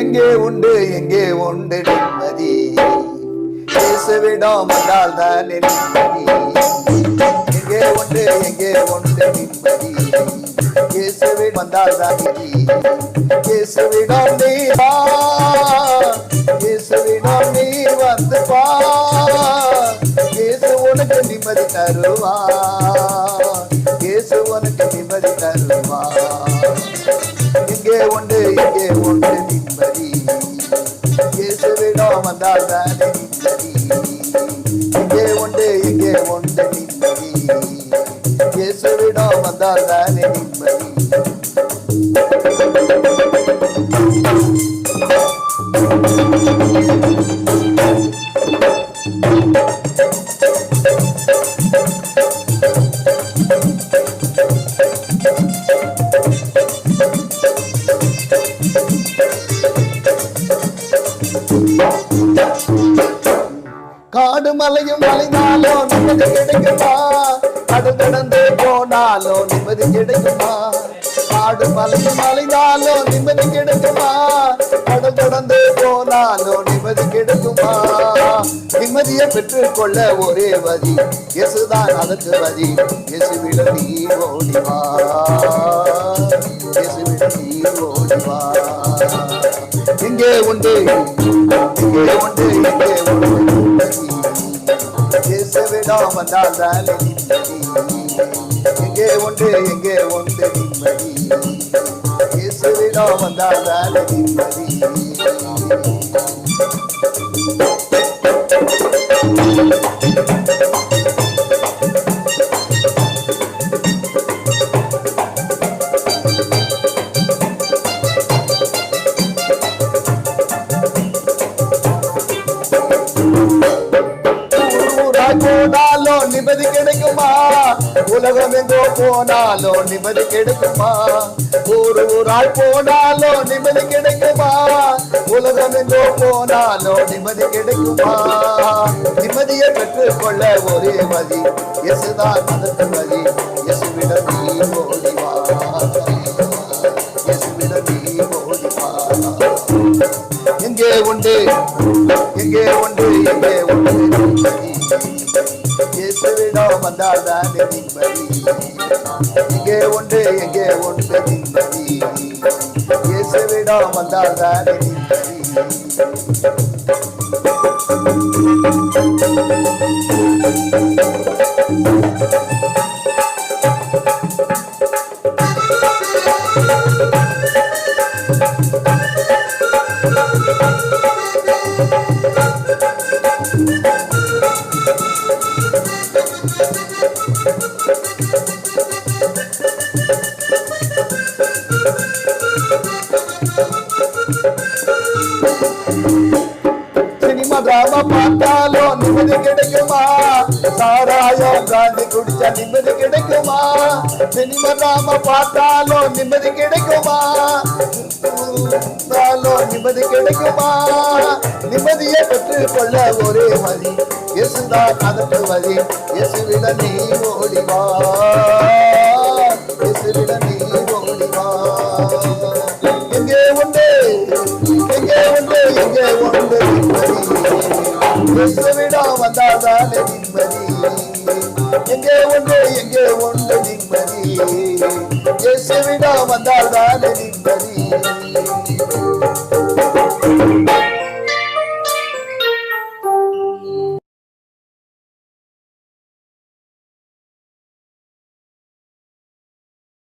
எங்கே உண்டு நிம்மதி, இயேசுவிடம் வந்தால் தானே நிம்மதி. எங்கே உண்டு நிம்மதி, இயேசுவிடம் வந்தால் தான் நிம்மதி. இயேசுவிடம் நீ வா, இயேசுவிடம் நீ வந்து பா, இயேசு உனக்கு நிம்மதி தருவா, இயேசு உனக்கு நிம்மதி தருவா. எங்கே உண்டு நிம்மதி, இயேசுவிடம் வந்தால் தானே நிம்மதி. எங்கே உண்டு நிம்மதி, இயேசுவிடம் வந்தால் தானே நிம்மதி. காடு மலையும் மலைனாலோ நிம்மதி கிடைக்குமா, கடல் கடந்து போனாலோ நிம்மதி கிடைக்குமா. காடு மலையும் மலைனாலோ நிம்மதி கிடைக்குமா, கடல் கடந்து போனாலோ நிம்மதி கிடைக்குமா. நிம்மதியை பெற்றுக்கொள்ள ஒரே வழி, இயேசுதான் அதற்கு வழி. இயேசுவிடம் நீ ஓடிவா, இயேசுவிடம் நீ ஓடிவா. எங்கே உண்டு நிம்மதி, இயேசுவிடம் வந்தால் தானே நிம்மதி. எங்கே உண்டு நிம்மதி, இயேசுவிடம் வந்தால் தானே நிம்மதி. போனாலோ நிம்மதி கிடைக்குமா, உலகம் எங்கோ போனாலோ நிம்மதி கிடைக்குமா. ஊராய் போனாலோ நிம்மதி கிடைக்குமா, உலகம் எங்கோ போனாலோ நிம்மதி கிடைக்குமா. நிம்மதியை பெற்றுக்கொள்ள ஒரே வழி, இயேசுதான் அதற்கு வழி. இயேசுவிடம் நீ ஓடிவா, இயேசுவிடம் நீ ஓடிவா. எங்கே உண்டு நிம்மதி, இயேசுவிடம் வந்தால் தானே நிம்மதி. எங்கே உண்டு நிம்மதி, இயேசுவிடம் வந்தால் தானே நிம்மதி. சினிமா டிராமா பார்த்தாலோ நிம்மதி கிடைக்குமா, சாராயம் காந்தி குடிச்சா நிம்மதி கிடைக்குமா. சினிமா டிராமா பார்த்தாலோ நிம்மதி கிடைக்குமா, நிம்மதி கிடைக்குமா. நிம்மதியை பெற்றுக்கொள்ள ஒரே வழி, இயேசுதான் அதற்கு வழி. இயேசுவிடம் நீ ஓடிவா, இயேசுவிடம் நீ ஓடிவா. எங்கே உண்டு நிம்மதி, இயேசுவிடம் வந்தால் தானே நிம்மதி. எங்கே உண்டு நிம்மதி, இயேசுவிடம் வந்தால் தானே நிம்மதி.